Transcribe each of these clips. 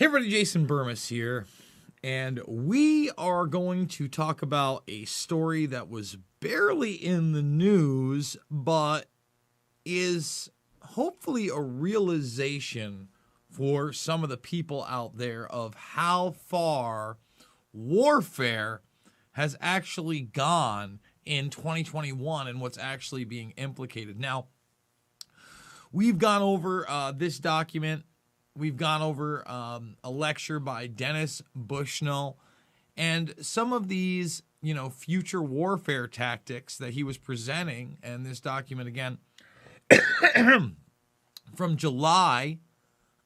Hey everybody, Jason Burmis here, and we are going to talk about a story that was barely in the news, but is hopefully a realization for some of the people out there of how far warfare has actually gone in 2021 and what's actually being implicated. Now, we've gone over this document. We've gone over a lecture by Dennis Bushnell and some of these, future warfare tactics that he was presenting. And this document, again, from July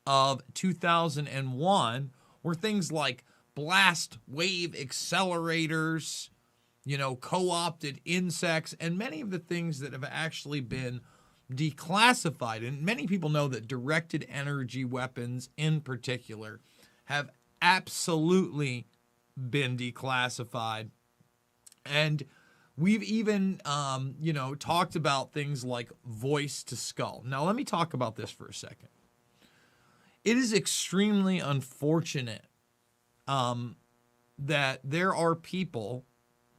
of 2001, were things like blast wave accelerators, co-opted insects, and many of the things that have actually been declassified. And many people know that directed energy weapons in particular have absolutely been declassified. And we've even, talked about things like voice to skull. Now, let me talk about this for a second. It is extremely unfortunate that there are people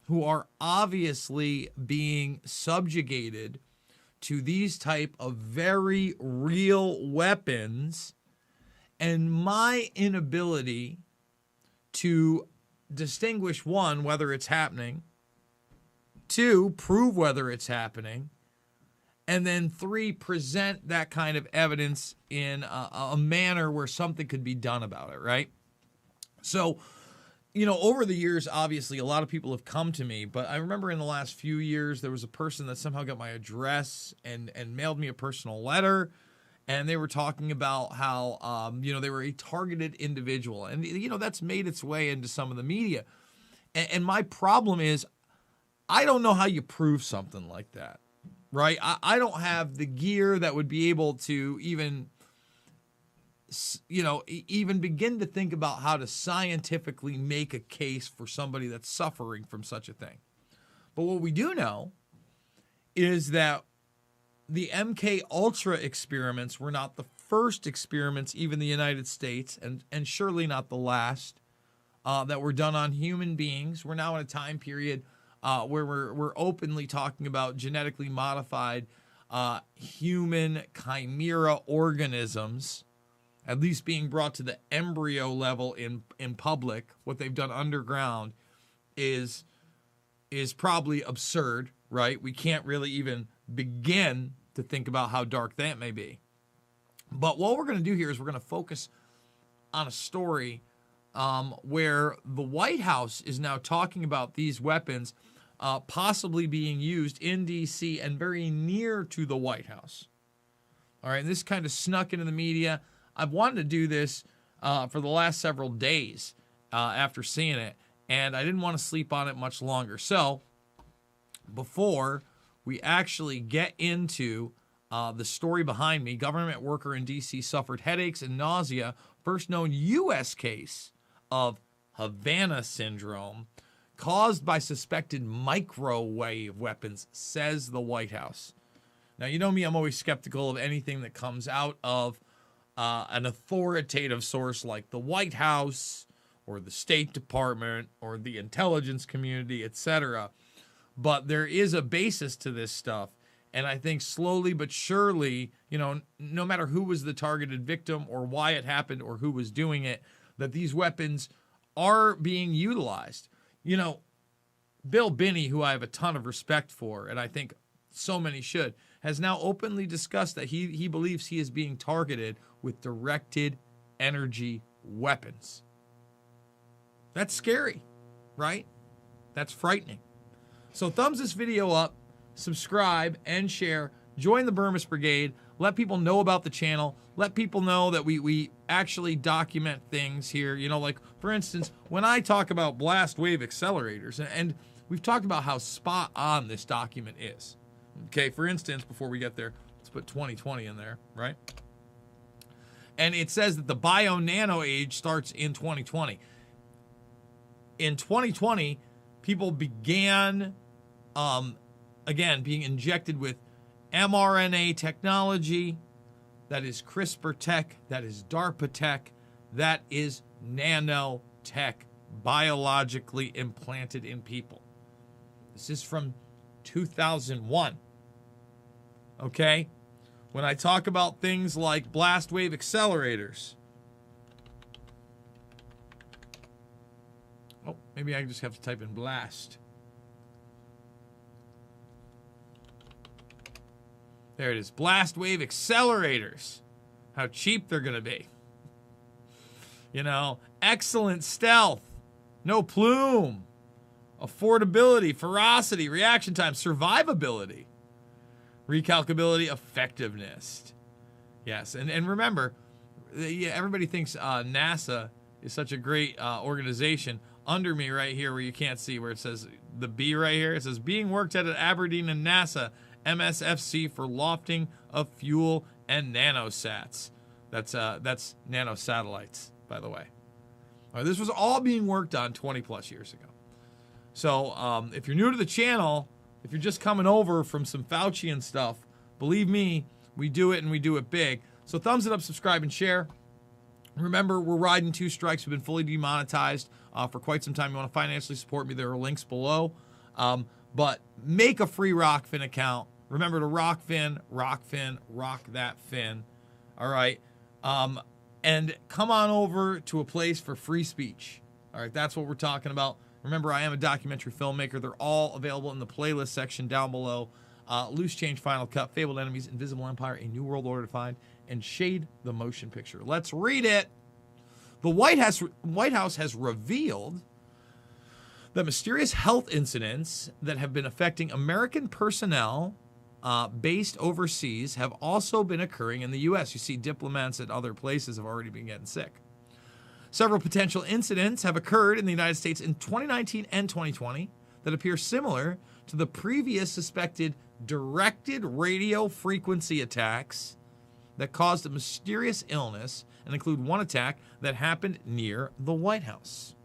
who are obviously being subjugated to these type of very real weapons, and my inability to distinguish, one, whether it's happening, two, prove whether it's happening, and then three, present that kind of evidence in a manner where something could be done about it, right? So, over the years, obviously, a lot of people have come to me, but I remember in the last few years, there was a person that somehow got my address and mailed me a personal letter, and they were talking about how, they were a targeted individual, and, that's made its way into some of the media. And my problem is, I don't know how you prove something like that, right? I don't have the gear that would be able to even begin to think about how to scientifically make a case for somebody that's suffering from such a thing. But what we do know is that the MK Ultra experiments were not the first experiments, even in the United States, and surely not the last, that were done on human beings. We're now in a time period where we're openly talking about genetically modified human chimera organisms, at least being brought to the embryo level in public. What they've done underground is probably absurd, right? We can't really even begin to think about how dark that may be. But what we're going to do here is we're going to focus on a story where the White House is now talking about these weapons possibly being used in D.C. and very near to the White House. All right, and this kind of snuck into the media. I've wanted to do this for the last several days after seeing it, and I didn't want to sleep on it much longer. So before we actually get into the story behind me, government worker in D.C. suffered headaches and nausea, first known U.S. case of Havana syndrome caused by suspected microwave weapons, says the White House. Now, you know me, I'm always skeptical of anything that comes out of an authoritative source like the White House or the State Department or the intelligence community, etc. But there is a basis to this stuff. And I think slowly but surely, no matter who was the targeted victim or why it happened or who was doing it, that these weapons are being utilized. Bill Binney, who I have a ton of respect for, and I think so many should, has now openly discussed that he believes he is being targeted with directed energy weapons. That's scary, right? That's frightening. So thumbs this video up, subscribe, and share. Join the Burmis Brigade. Let people know about the channel. Let people know that we actually document things here. Like, for instance, when I talk about blast wave accelerators, and we've talked about how spot on this document is. Okay, for instance, before we get there, let's put 2020 in there, right? And it says that the bio-nano age starts in 2020. In 2020, people began, again, being injected with mRNA technology, that is CRISPR tech, that is DARPA tech, that is nanotech, biologically implanted in people. This is from 2001. Okay? When I talk about things like blast wave accelerators. Oh, maybe I just have to type in blast. There it is. Blast wave accelerators. How cheap they're going to be. You know, excellent stealth. No plume. Affordability, ferocity, reaction time, survivability. Recalculability, effectiveness. Yes, and remember, everybody thinks NASA is such a great organization. Under me right here where you can't see, where it says the B right here, it says being worked at Aberdeen and NASA MSFC for lofting of fuel and nanosats. That's nanosatellites, by the way. All right, this was all being worked on 20 plus years ago. So if you're new to the channel, if you're just coming over from some Fauci and stuff, believe me, we do it and we do it big. So thumbs it up, subscribe, and share. Remember, we're riding 2 strikes. We've been fully demonetized for quite some time. You want to financially support me, there are links below. But make a free Rockfin account. Remember to Rockfin, rock that fin. All right. And come on over to a place for free speech. All right, that's what we're talking about. Remember, I am a documentary filmmaker. They're all available in the playlist section down below. Loose Change, Final Cut, Fabled Enemies, Invisible Empire, A New World Order to Find, and Shade the Motion Picture. Let's read it. The White House has revealed that mysterious health incidents that have been affecting American personnel based overseas have also been occurring in the U.S. You see, diplomats at other places have already been getting sick. Several potential incidents have occurred in the United States in 2019 and 2020 that appear similar to the previous suspected directed radio frequency attacks that caused a mysterious illness, and include one attack that happened near the White House.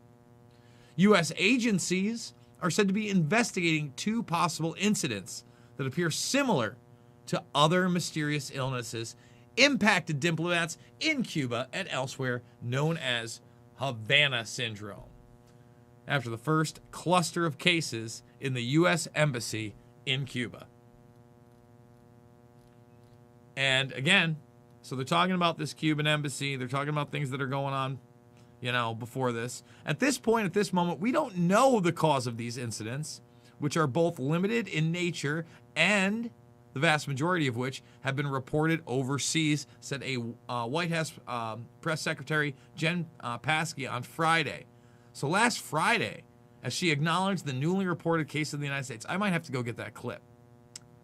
U.S. agencies are said to be investigating 2 possible incidents that appear similar to other mysterious illnesses impacted diplomats in Cuba and elsewhere, known as Havana Syndrome, after the first cluster of cases in the U.S. Embassy in Cuba. And again, so they're talking about this Cuban embassy. They're talking about things that are going on, you know, before this. At this point, at this moment, we don't know the cause of these incidents, which are both limited in nature and the vast majority of which have been reported overseas, said a White House press secretary, Jen Psaki, on Friday. So last Friday, as she acknowledged the newly reported case in the United States. I might have to go get that clip.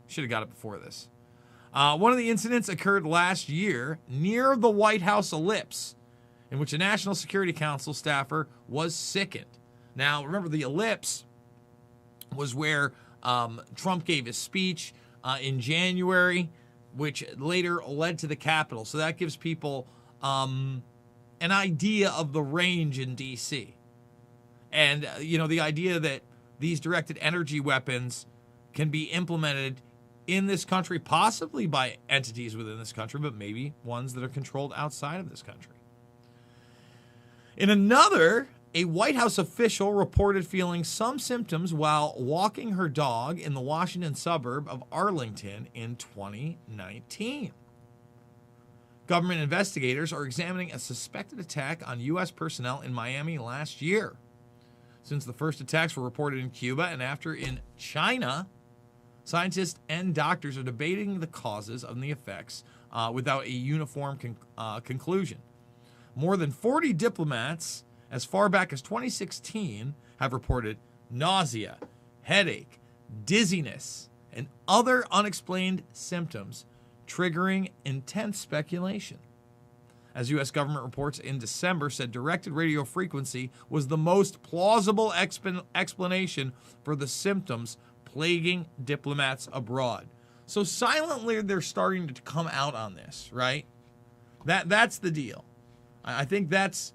Should have got it before this. One of the incidents occurred last year near the White House ellipse, in which a National Security Council staffer was sickened. Now, remember, the ellipse was where Trump gave his speech in January, which later led to the Capitol. So that gives people an idea of the range in D.C. And, you know, the idea that these directed energy weapons can be implemented in this country, possibly by entities within this country, but maybe ones that are controlled outside of this country. In another, a White House official reported feeling some symptoms while walking her dog in the Washington suburb of Arlington in 2019. Government investigators are examining a suspected attack on U.S. personnel in Miami last year. Since the first attacks were reported in Cuba and after in China, scientists and doctors are debating the causes of the effects without a uniform conclusion. More than 40 diplomats, as far back as 2016, have reported nausea, headache, dizziness, and other unexplained symptoms, triggering intense speculation. As U.S. government reports in December said, directed radio frequency was the most plausible explanation for the symptoms plaguing diplomats abroad. So silently, they're starting to come out on this, right? That's the deal. I think that's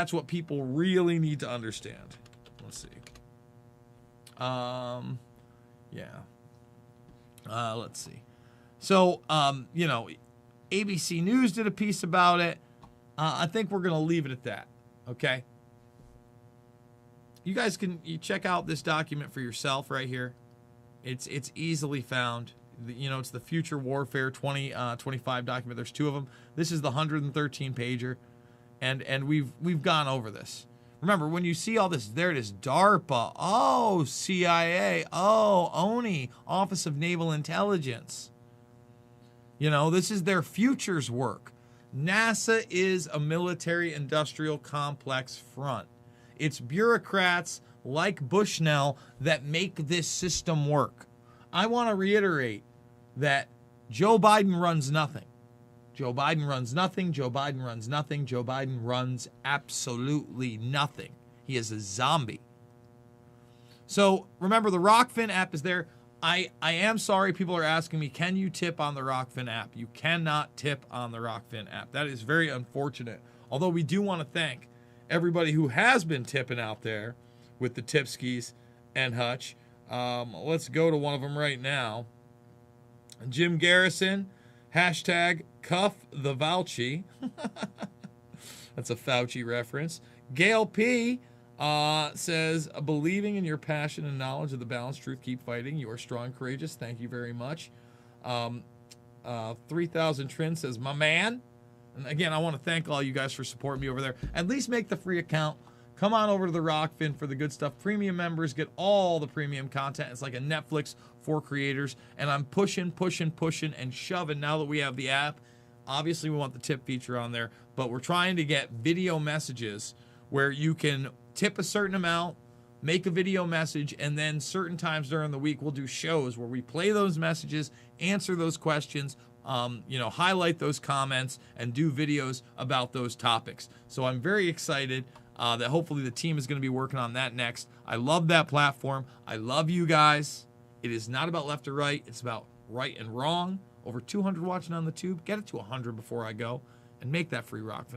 what people really need to understand. Let's see. Let's see. So, you know, ABC News did a piece about it. I think we're going to leave it at that. Okay. You guys can check out this document for yourself right here. It's easily found. It's the Future Warfare 2025 document. There's 2 of them. This is the 113 pager, and we've gone over this. Remember, when you see all this, there it is: DARPA, oh, CIA, oh, ONI, Office of Naval Intelligence. This is their futures work. NASA is a military-industrial complex front. It's bureaucrats like Bushnell that make this system work. I want to reiterate that Joe Biden runs nothing. Joe Biden runs nothing. Joe Biden runs nothing. Joe Biden runs absolutely nothing. He is a zombie. So remember, the Rockfin app is there. I am sorry people are asking me, can you tip on the Rockfin app? You cannot tip on the Rockfin app. That is very unfortunate. Although we do want to thank everybody who has been tipping out there with the Tipskis and Hutch. Let's go to one of them right now. Jim Garrison, hashtag cuff the Fauci. That's a Fauci reference. Gail P. Says, believing in your passion and knowledge of the balanced truth, keep fighting. You are strong, courageous. Thank you very much. 3000 Trin says, my man. And again, I want to thank all you guys for supporting me over there. At least make the free account. Come on over to the Rockfin for the good stuff. Premium members get all the premium content. It's like a Netflix for creators. And I'm pushing, and shoving now that we have the app. Obviously, we want the tip feature on there, but we're trying to get video messages where you can tip a certain amount, make a video message, and then certain times during the week we'll do shows where we play those messages, answer those questions, highlight those comments, and do videos about those topics. So I'm very excited that hopefully the team is going to be working on that next. I love that platform. I love you guys. It is not about left or right. It's about right and wrong. Over 200 watching on the tube. Get it to 100 before I go, and make that free Rockfin